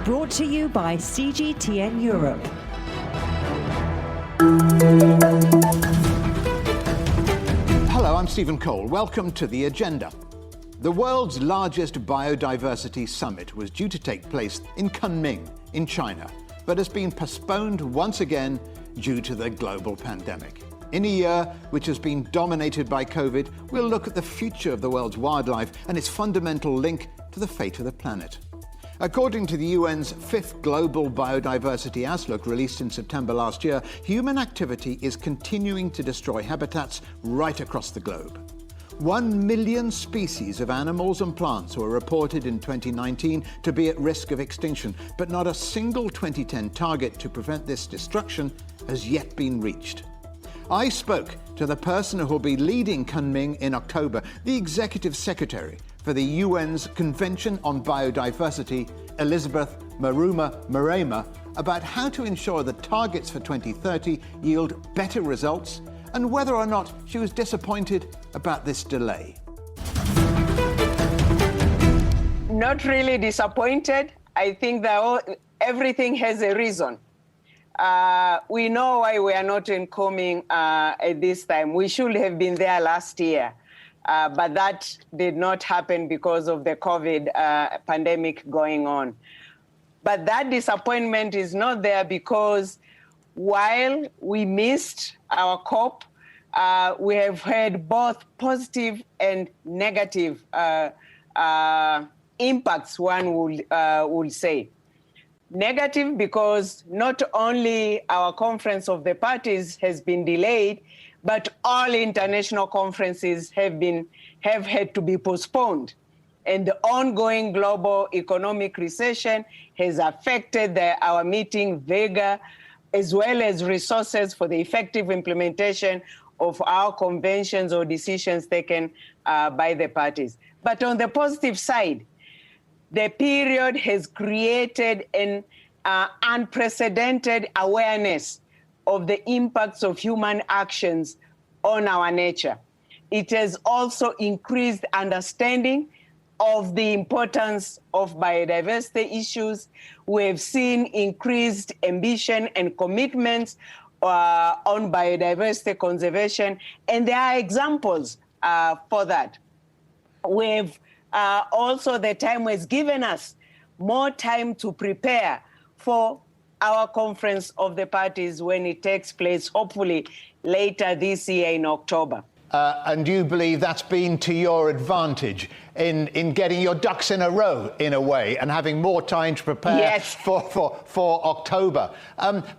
Brought to you by CGTN Europe. Hello, I'm Stephen Cole. Welcome to The Agenda. The world's largest biodiversity summit was due to take place in Kunming, in China, but has been postponed once again due to the global pandemic. In a year which has been dominated by COVID, we'll look at the future of the world's wildlife and its fundamental link to the fate of the planet. According to the UN's fifth Global Biodiversity Outlook released in September last year, human activity is continuing to destroy habitats right across the globe. 1 million species of animals and plants were reported in 2019 to be at risk of extinction, but not a single 2010 target to prevent this destruction has yet been reached. I spoke to the person who will be leading Kunming in October, the Executive Secretary for the UN's Convention on Biodiversity, Elizabeth Maruma Mrema, about how to ensure the targets for 2030 yield better results and whether or not she was disappointed about this delay. Not really disappointed. I think that everything has a reason. We know why we are not in Kunming at this time. We should have been there last year, but that did not happen because of the COVID pandemic going on. But that disappointment is not there because while we missed our COP, we have had both positive and negative impacts, one would say. Negative because not only our conference of the parties has been delayed, but all international conferences have had to be postponed. And the ongoing global economic recession has affected our meeting vigor, as well as resources for the effective implementation of our conventions or decisions taken by the parties. But on the positive side, the period has created an unprecedented awareness of the impacts of human actions on our nature. It has also increased understanding of the importance of biodiversity issues. We have seen increased ambition and commitments on biodiversity conservation, and there are examples for that. We've also, the time has given us more time to prepare for our conference of the parties when it takes place, hopefully later this year in October. And do you believe that's been to your advantage in getting your ducks in a row, in a way, and having more time to prepare Yes. for October?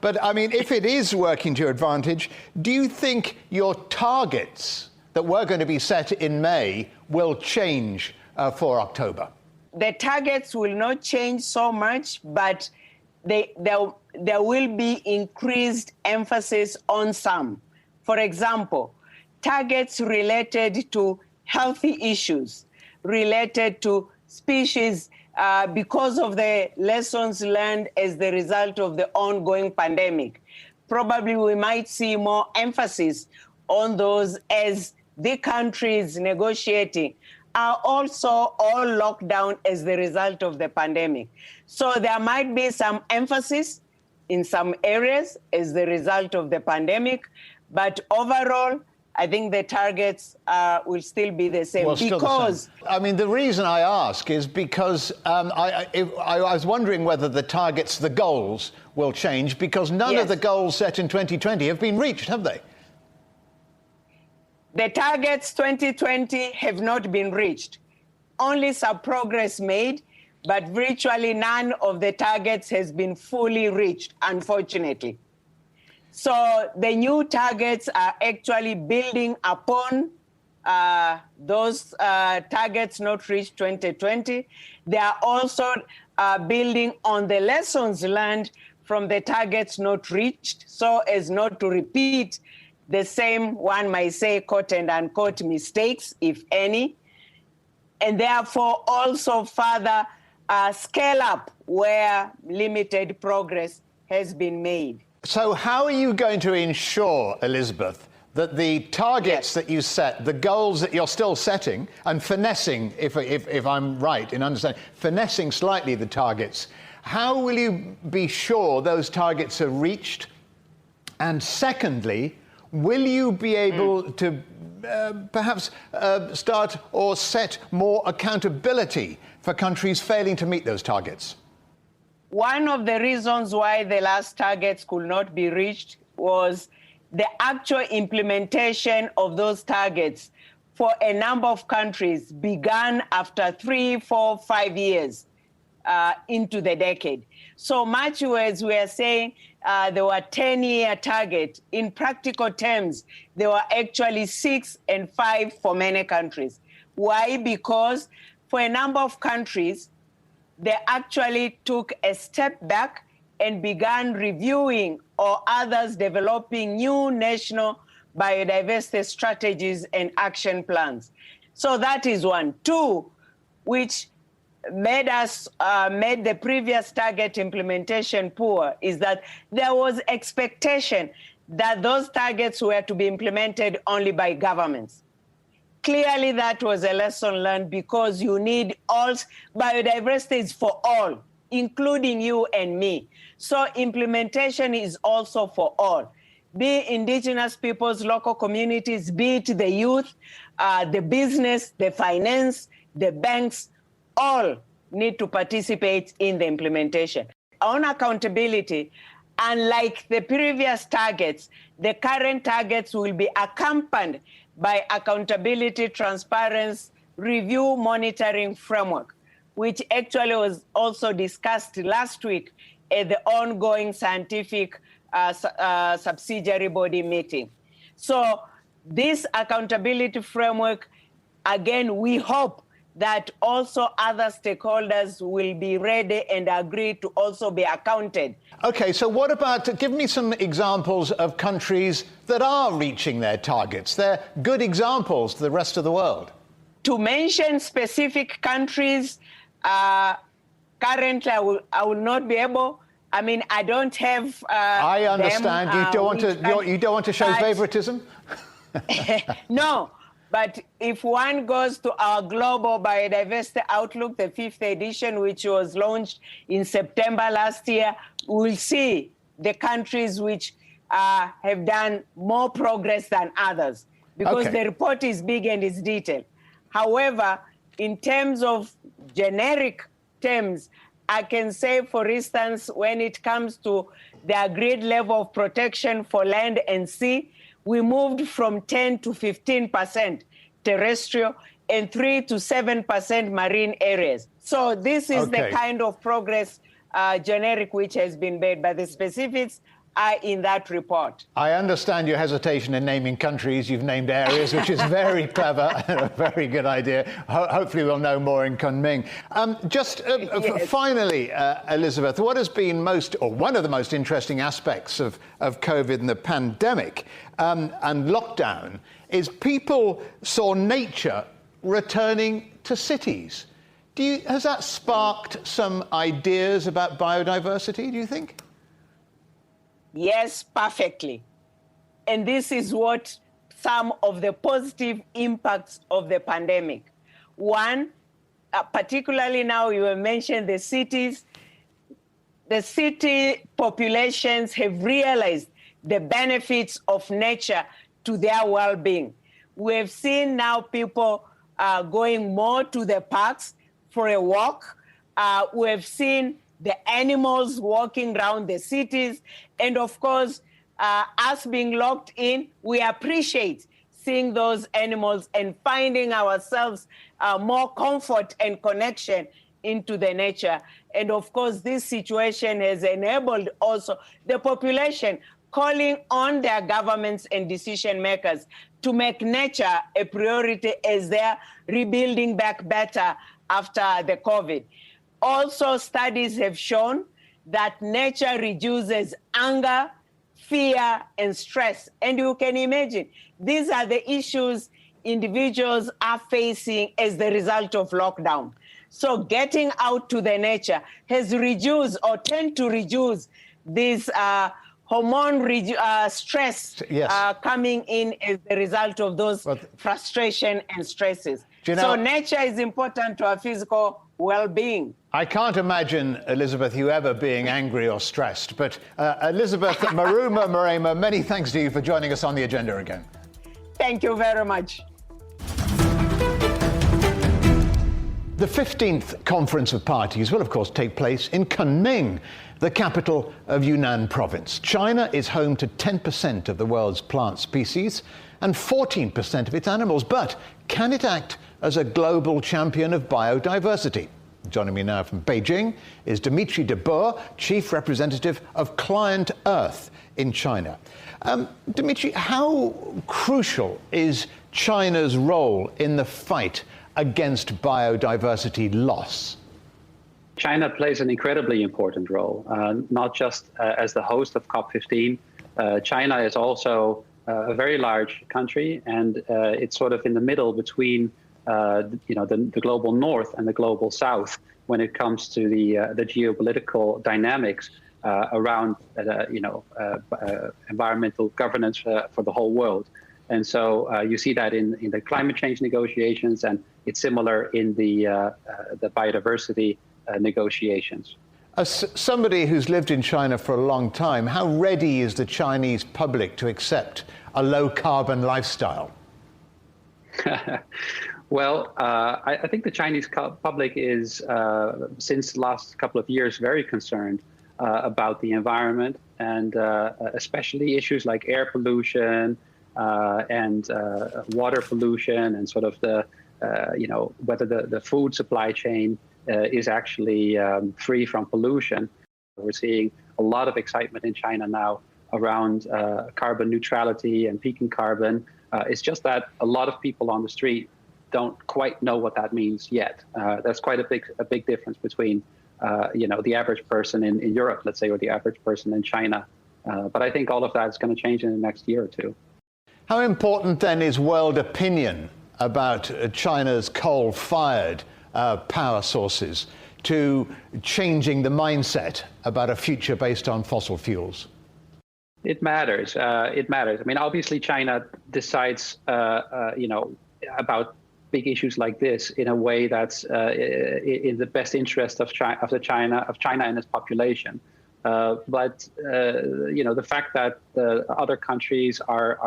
But, I mean, if it is working to your advantage, do you think your targets that were going to be set in May will change for October? The targets will not change so much, but there will be increased emphasis on some. For example, targets related to healthy issues, related to species, because of the lessons learned as the result of the ongoing pandemic. Probably we might see more emphasis on those as the countries negotiating are also all locked down as the result of the pandemic. So there might be some emphasis in some areas as the result of the pandemic, but overall, I think the targets will still be the same. Well, because I mean, the reason I ask is because I was wondering whether the targets, the goals, will change, because none of the goals set in 2020 have been reached, have they? The targets 2020 have not been reached. Only some progress made, but virtually none of the targets has been fully reached, unfortunately. So the new targets are actually building upon those targets not reached 2020. They are also building on the lessons learned from the targets not reached, so as not to repeat the same, one might say, quote and unquote, mistakes, if any, and therefore also further scale up where limited progress has been made. So how are you going to ensure, Elizabeth, that the targets that you set, the goals that you're still setting and finessing, if I'm right in understanding, finessing slightly the targets, how will you be sure those targets are reached? And secondly, will you be able to perhaps start or set more accountability for countries failing to meet those targets? One of the reasons why the last targets could not be reached was the actual implementation of those targets for a number of countries began after 3, 4, 5 years into the decade. So much as we are saying there were 10-year target, in practical terms, there were actually 6 and 5 for many countries. Why? Because for a number of countries, they actually took a step back and began reviewing or others developing new national biodiversity strategies and action plans. So that is one. Two, which made the previous target implementation poor, is that there was expectation that those targets were to be implemented only by governments. Clearly, that was a lesson learned, because you need all, biodiversity is for all, including you and me. So implementation is also for all. Be it indigenous peoples, local communities, be it the youth, the business, the finance, the banks, all need to participate in the implementation. On accountability, unlike the previous targets, the current targets will be accompanied by accountability, transparency, review, monitoring framework, which actually was also discussed last week at the ongoing scientific subsidiary body meeting. So this accountability framework, again, we hope that also other stakeholders will be ready and agree to also be accounted. Okay, so what about, give me some examples of countries that are reaching their targets. They're good examples to the rest of the world. To mention specific countries, currently I will not be able. I mean, I don't have I understand. them, you don't want to show favoritism? No. But if one goes to our Global Biodiversity Outlook, the 5th edition, which was launched in September last year, we'll see the countries which have done more progress than others, because the report is big and it's detailed. However, in terms of generic terms, I can say, for instance, when it comes to the agreed level of protection for land and sea, we moved from 10 to 15% terrestrial and 3 to 7% marine areas. So this is the kind of progress generic which has been made, but the specifics are in that report. I understand your hesitation in naming countries. You've named areas, which is very clever and a very good idea. Hopefully we'll know more in Kunming. Finally, Elizabeth, what has been one of the most interesting aspects of COVID and the pandemic and lockdown is people saw nature returning to cities. Has that sparked some ideas about biodiversity, do you think? Yes, perfectly. And this is what some of the positive impacts of the pandemic. One, particularly now you mentioned the cities. The city populations have realized the benefits of nature to their well-being. We have seen now people going more to the parks for a walk. We have seen the animals walking around the cities. And of course, us being locked in, we appreciate seeing those animals and finding ourselves more comfort and connection into the nature. And of course, this situation has enabled also the population calling on their governments and decision makers to make nature a priority as they're rebuilding back better after the COVID. Also, studies have shown that nature reduces anger, fear, and stress. And you can imagine, these are the issues individuals are facing as the result of lockdown. So getting out to the nature has reduced or tend to reduce this hormone stress coming in as the result of those frustration and stresses. So nature is important to our physical well-being. I can't imagine, Elizabeth, you ever being angry or stressed. But Elizabeth Maruma Mrema, many thanks to you for joining us on the agenda again. Thank you very much. The 15th Conference of Parties will, of course, take place in Kunming, the capital of Yunnan province. China is home to 10% of the world's plant species and 14% of its animals. But can it act as a global champion of biodiversity? Joining me now from Beijing is Dimitri De Boer, Chief Representative of Client Earth in China. Dimitri, how crucial is China's role in the fight against biodiversity loss? China plays an incredibly important role, not just as the host of COP15. China is also a very large country, and it's sort of in the middle between the global north and the global south when it comes to the geopolitical dynamics around environmental governance for the whole world. And so you see that in the climate change negotiations, and it's similar in the biodiversity negotiations. As somebody who's lived in China for a long time, how ready is the Chinese public to accept a low-carbon lifestyle? Well, I think the Chinese public is, since the last couple of years, very concerned about the environment, and especially issues like air pollution and water pollution, and sort of the, whether the food supply chain is actually free from pollution. We're seeing a lot of excitement in China now around carbon neutrality and peaking carbon. It's just that a lot of people on the street don't quite know what that means yet. That's quite a big difference between the average person in Europe, let's say, or the average person in China. But I think all of that is going to change in the next year or two. How important then is world opinion about China's coal-fired power sources to changing the mindset about a future based on fossil fuels? It matters. It matters. I mean, obviously, China decides, about big issues like this in a way that's in the best interest of China and its population. But the fact that other countries are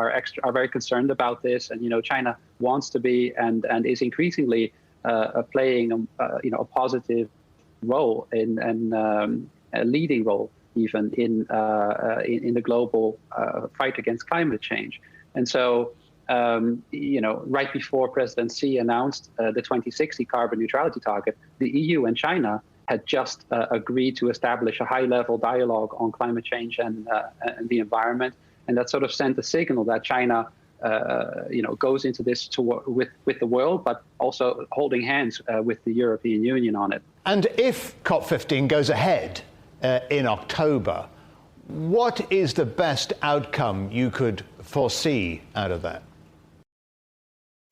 very concerned about this, and China wants to be and is increasingly playing a positive role in a leading role even in the global fight against climate change. And so right before President Xi announced the 2060 carbon neutrality target, the EU and China had just agreed to establish a high-level dialogue on climate change and the environment, and that sort of sent a signal that China, goes into this with the world, but also holding hands with the European Union on it. And if COP15 goes ahead in October, what is the best outcome you could foresee out of that?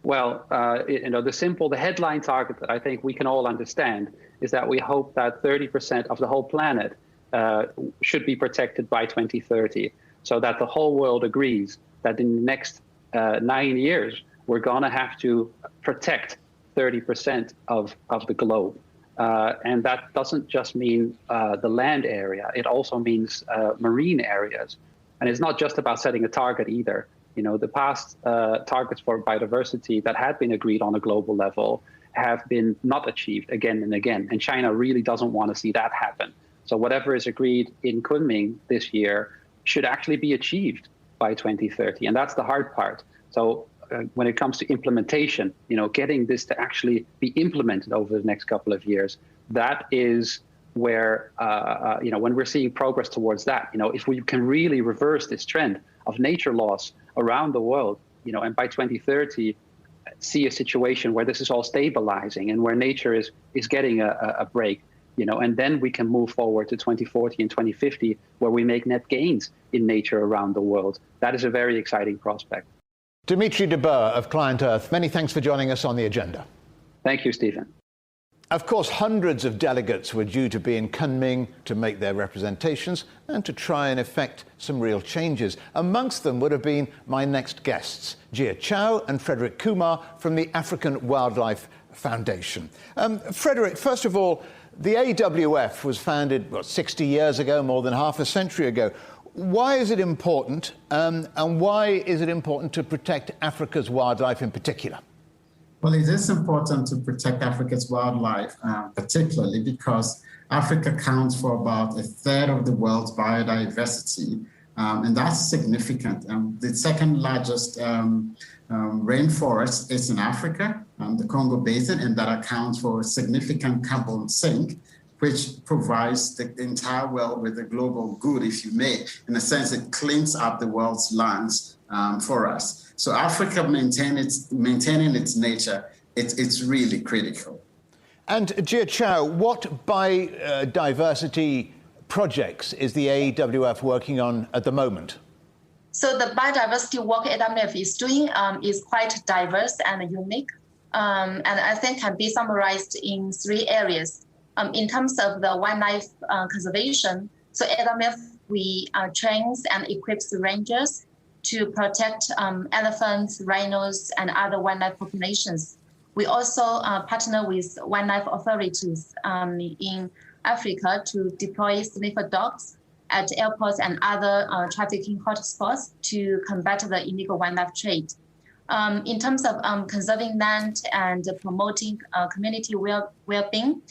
Well, the headline target that I think we can all understand is that we hope that 30% of the whole planet should be protected by 2030, so that the whole world agrees that in the next 9 years, we're going to have to protect 30% of the globe. And that doesn't just mean the land area, it also means marine areas. And it's not just about setting a target either. The past targets for biodiversity that had been agreed on a global level have been not achieved again and again. And China really doesn't want to see that happen. So whatever is agreed in Kunming this year should actually be achieved by 2030. And that's the hard part. So when it comes to implementation, getting this to actually be implemented over the next couple of years, that is where, when we're seeing progress towards that, if we can really reverse this trend of nature loss around the world, and by 2030, see a situation where this is all stabilizing and where nature is getting a break, and then we can move forward to 2040 and 2050, where we make net gains in nature around the world. That is a very exciting prospect. Dimitri De Boer of Client Earth, many thanks for joining us on the agenda. Thank you, Stephen. Of course, hundreds of delegates were due to be in Kunming to make their representations and to try and effect some real changes. Amongst them would have been my next guests, Qiao and Frederick Kumah from the African Wildlife Foundation. Frederick, first of all, the AWF was founded, 60 years ago, more than half a century ago. Why is it important, and why is it important to protect Africa's wildlife in particular? Well, it is important to protect Africa's wildlife, particularly because Africa counts for about a third of the world's biodiversity, and that's significant. The second largest rainforest is in Africa, the Congo Basin, and that accounts for a significant carbon sink, which provides the entire world with a global good, if you may. In a sense, it cleans up the world's lungs for us. So Africa maintaining its nature, it's really critical. And Qiao, what biodiversity projects is the AWF working on at the moment? So the biodiversity work AWF is doing is quite diverse and unique, and I think can be summarized in 3 areas. In terms of the wildlife conservation, so AWF, we trains and equips the rangers to protect elephants, rhinos, and other wildlife populations. We also partner with wildlife authorities in Africa to deploy sniffer dogs at airports and other trafficking hotspots to combat the illegal wildlife trade. In terms of conserving land and promoting community well-being,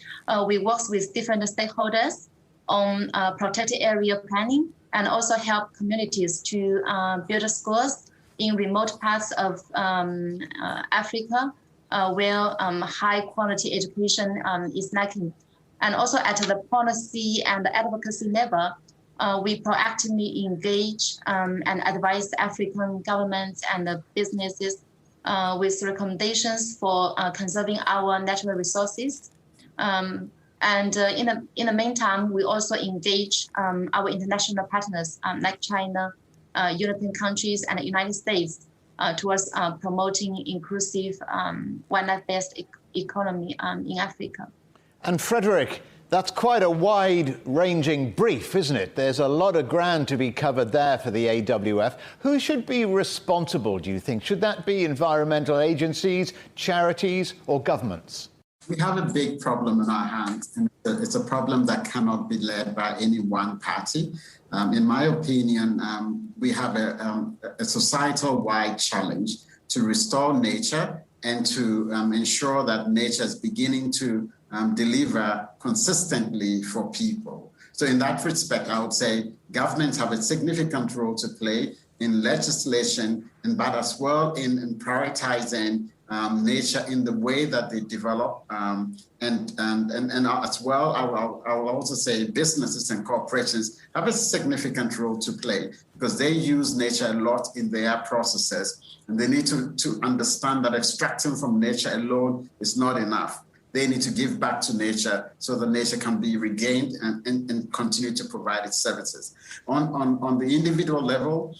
we work with different stakeholders on protected area planning and also help communities to build schools in remote parts of Africa where high quality education is lacking. And also at the policy and advocacy level, we proactively engage and advise African governments and businesses with recommendations for conserving our natural resources. And in the meantime, we also engage our international partners like China, European countries, and the United States towards promoting inclusive wildlife-based economy in Africa. And Frederick, that's quite a wide-ranging brief, isn't it? There's a lot of ground to be covered there for the AWF. Who should be responsible, do you think? Should that be environmental agencies, charities, or governments? We have a big problem in our hands, and it's a problem that cannot be led by any one party. In my opinion, we have a societal-wide challenge to restore nature and to ensure that nature is beginning to deliver consistently for people. So in that respect, I would say governments have a significant role to play in legislation, but as well in prioritizing nature in the way that they develop, and as well, I will also say businesses and corporations have a significant role to play because they use nature a lot in their processes, and they need to understand that extracting from nature alone is not enough. They need to give back to nature so that nature can be regained and continue to provide its services. On the individual level,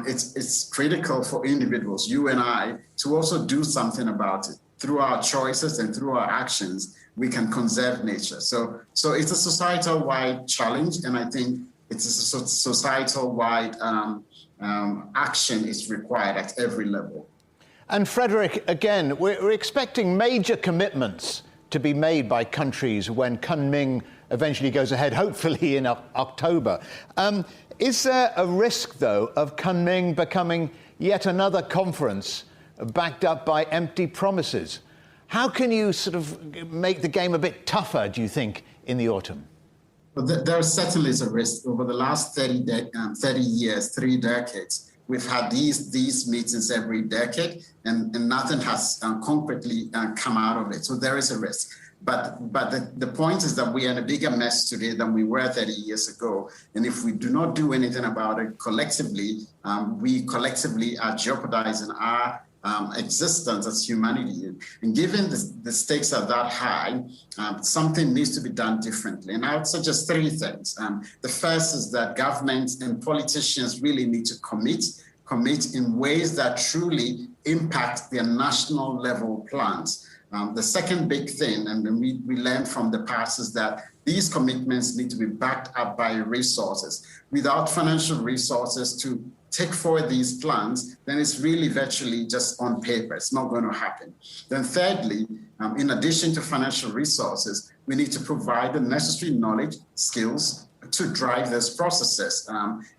it's critical for individuals, you and I, to also do something about it. Through our choices and through our actions, we can conserve nature. So it's a societal-wide challenge, and I think it's a societal-wide action is required at every level. And Frederick, again, we're expecting major commitments to be made by countries when Kunming eventually goes ahead, hopefully in October. Is there a risk, though, of Kunming becoming yet another conference backed up by empty promises? How can you sort of make the game a bit tougher, do you think, in the autumn? Well, there certainly is a risk. Over the last 30 years, 3 decades, we've had these meetings every decade, and nothing has concretely come out of it. So there is a risk. But the point is that we are in a bigger mess today than we were 30 years ago. And if we do not do anything about it collectively, we collectively are jeopardizing our existence as humanity. And given the stakes are that high, something needs to be done differently. And I would suggest 3 things. The first is that governments and politicians really need to commit in ways that truly impact their national level plans. The second big thing, and we learned from the past, is that these commitments need to be backed up by resources. Without financial resources to take forward these plans, then it's really virtually just on paper. It's not going to happen. Then thirdly, in addition to financial resources, we need to provide the necessary knowledge, skills to drive these processes.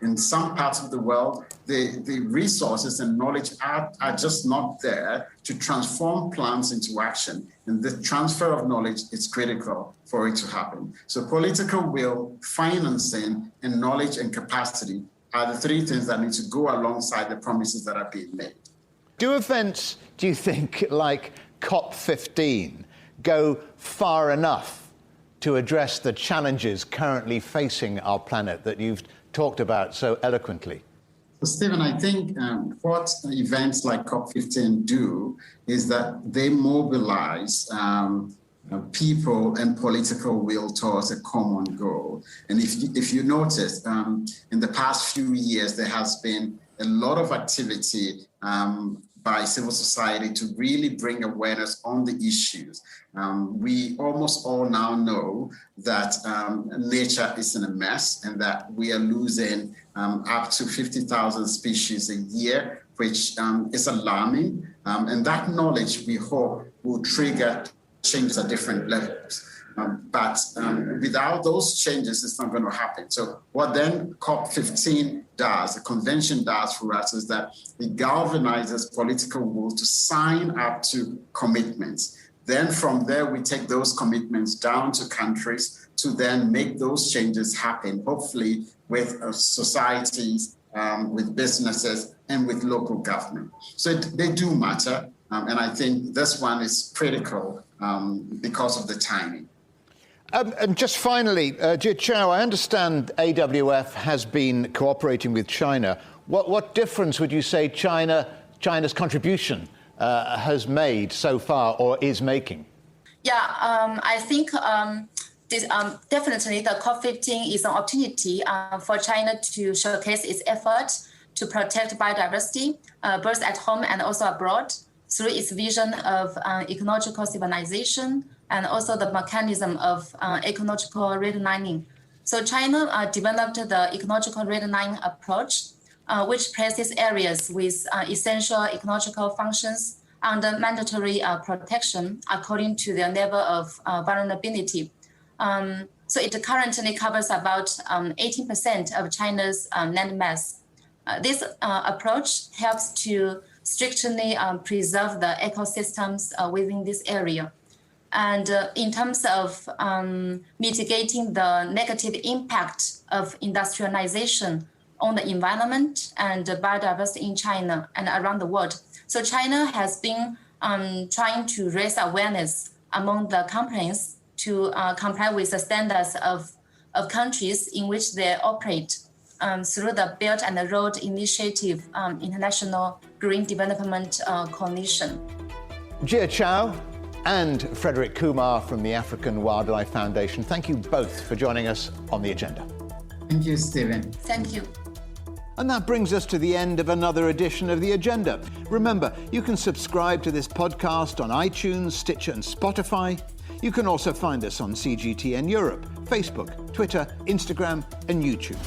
In some parts of the world, the resources and knowledge are just not there to transform plans into action. And the transfer of knowledge is critical for it to happen. So political will, financing, and knowledge and capacity are the three things that need to go alongside the promises that are being made. Do events, do you think, like COP15 go far enough to address the challenges currently facing our planet that you've talked about so eloquently? So, Stephen, I think what events like COP15 do is that they mobilize people and political will towards a common goal. And if you notice, in the past few years, there has been a lot of activity by civil society to really bring awareness on the issues. We almost all now know that nature is in a mess and that we are losing up to 50,000 species a year, which is alarming. And that knowledge, we hope, will trigger changes at different levels. But without those changes, it's not going to happen. So what then COP15 does, the convention does for us, is that it galvanizes political will to sign up to commitments. Then from there, we take those commitments down to countries to then make those changes happen, hopefully with societies, with businesses, and with local government. So they do matter. And I think this one is critical because of the timing. And just finally, Qiao, I understand AWF has been cooperating with China. What difference would you say China's contribution has made so far or is making? Yeah, I think definitely the COP15 is an opportunity for China to showcase its effort to protect biodiversity, both at home and also abroad, through its vision of ecological civilization and also the mechanism of ecological redlining. So China developed the ecological redlining approach, which places areas with essential ecological functions under mandatory protection according to their level of vulnerability. So it currently covers about 18% of China's land mass. This approach helps to strictly preserve the ecosystems within this area. And in terms of mitigating the negative impact of industrialization on the environment and biodiversity in China and around the world. So China has been trying to raise awareness among the companies to comply with the standards of countries in which they operate through the Belt and the Road Initiative International Green Development Coalition. Qiao and Frederick Kumah from the African Wildlife Foundation, thank you both for joining us on The Agenda. Thank you, Stephen. Thank you. And that brings us to the end of another edition of The Agenda. Remember, you can subscribe to this podcast on iTunes, Stitcher and Spotify. You can also find us on CGTN Europe, Facebook, Twitter, Instagram and YouTube.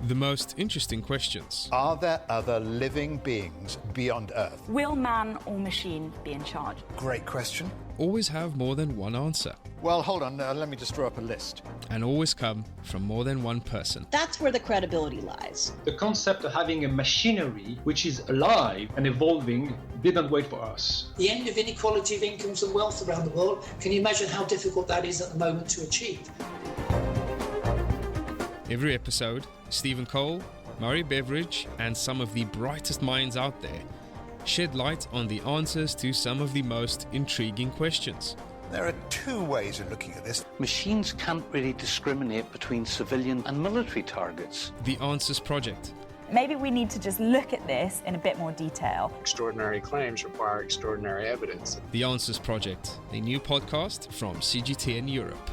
The most interesting questions. Are there other living beings beyond Earth? Will man or machine be in charge? Great question. Always have more than one answer. Well, hold on, let me just draw up a list. And always come from more than one person. That's where the credibility lies. The concept of having a machinery which is alive and evolving didn't wait for us. The end of inequality of incomes and wealth around the world, can you imagine how difficult that is at the moment to achieve? Every episode, Stephen Cole, Murray Beveridge, and some of the brightest minds out there shed light on the answers to some of the most intriguing questions. There are two ways of looking at this. Machines can't really discriminate between civilian and military targets. The Answers Project. Maybe we need to just look at this in a bit more detail. Extraordinary claims require extraordinary evidence. The Answers Project, a new podcast from CGTN Europe.